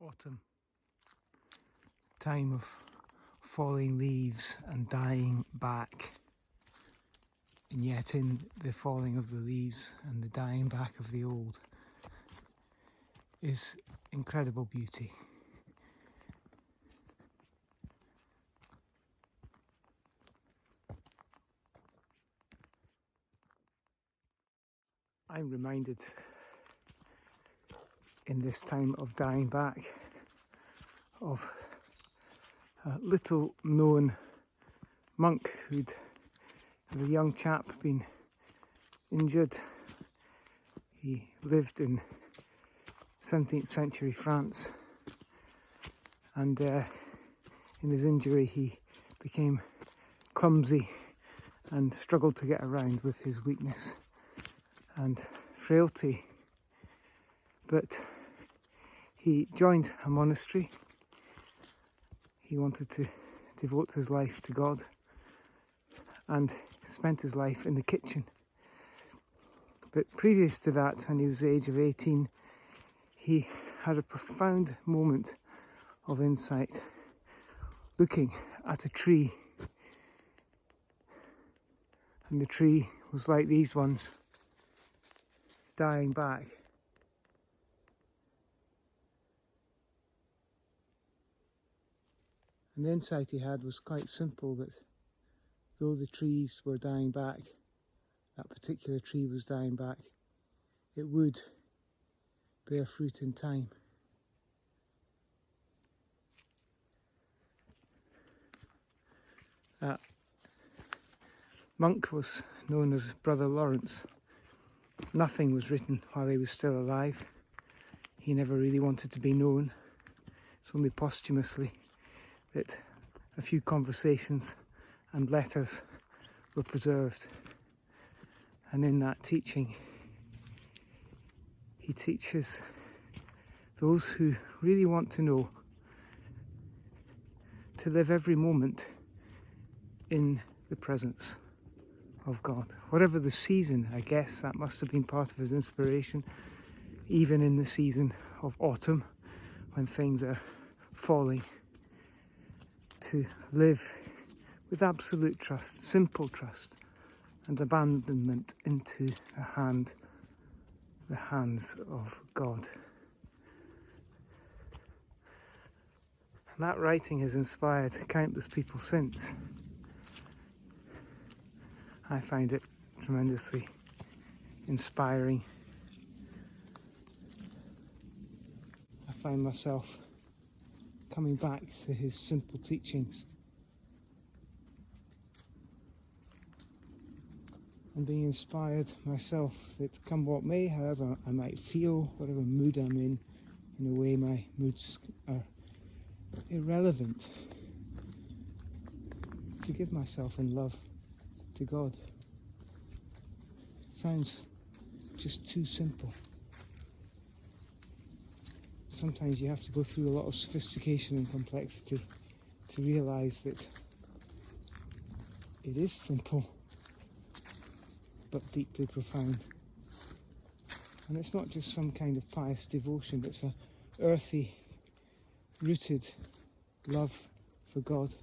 Autumn, time of falling leaves and dying back, and yet in the falling of the leaves and the dying back of the old is incredible beauty. I'm reminded in this time of dying back of a little known monk who'd, as a young chap, been injured. He lived in 17th century France, and in his injury he became clumsy and struggled to get around with his weakness and frailty. But he joined a monastery. He wanted to devote his life to God and spent his life in the kitchen. But previous to that, when he was the age of 18, he had a profound moment of insight, looking at a tree. And the tree was like these ones, dying back. And the insight he had was quite simple, that though the trees were dying back, that particular tree was dying back, it would bear fruit in time. That monk was known as Brother Lawrence. Nothing was written while he was still alive. He never really wanted to be known. It's only posthumously that a few conversations and letters were preserved. And in that teaching, he teaches those who really want to know to live every moment in the presence of God. Whatever the season, I guess that must have been part of his inspiration, even in the season of autumn when things are falling, to live with absolute trust, simple trust, and abandonment into the hands of God. And that writing has inspired countless people since. I find it tremendously inspiring. I find myself coming back to his simple teachings and being inspired myself that come what may, however I might feel, whatever mood I'm in a way my moods are irrelevant, to give myself in love to God. Sounds just too simple. Sometimes you have to go through a lot of sophistication and complexity to realise that it is simple but deeply profound. And it's not just some kind of pious devotion, it's a earthy, rooted love for God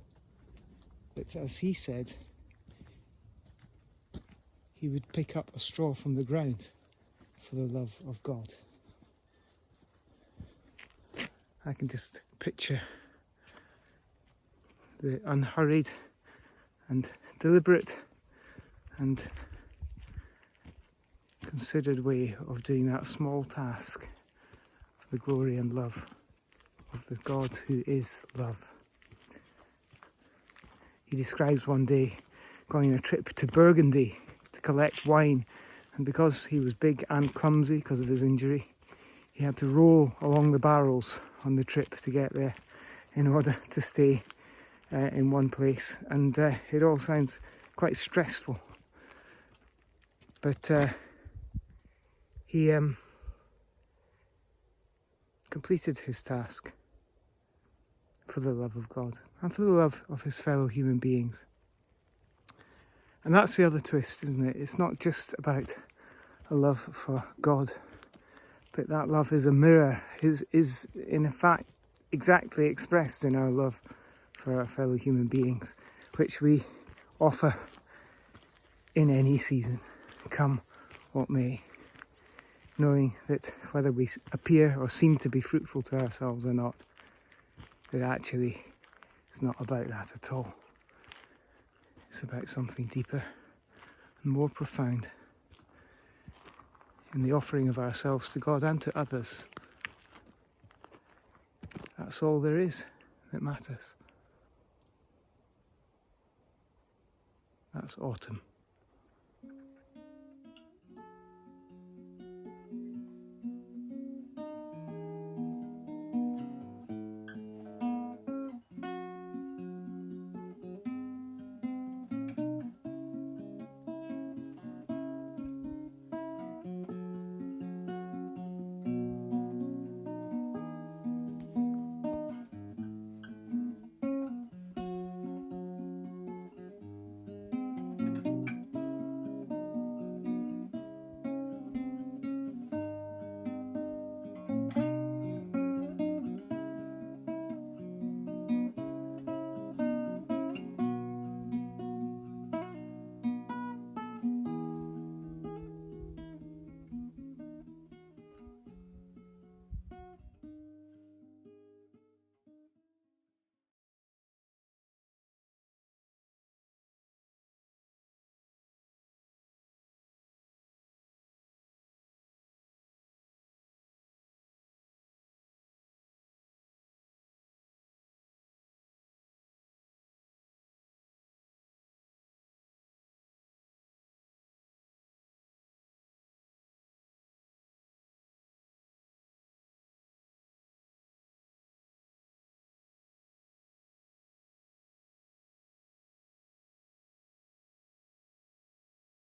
that, as he said, he would pick up a straw from the ground for the love of God. I can just picture the unhurried and deliberate and considered way of doing that small task for the glory and love of the God who is love. He describes one day going on a trip to Burgundy to collect wine, and because he was big and clumsy because of his injury, he had to roll along the barrels on the trip to get there in order to stay in one place, and it all sounds quite stressful, but he completed his task for the love of God and for the love of his fellow human beings. And that's the other twist, isn't it? It's not just about a love for God, but that love is a mirror, is in fact exactly expressed in our love for our fellow human beings, which we offer in any season, come what may, knowing that whether we appear or seem to be fruitful to ourselves or not, that actually it's not about that at all. It's about something deeper and more profound in the offering of ourselves to God and to others. That's all there is that matters. That's autumn.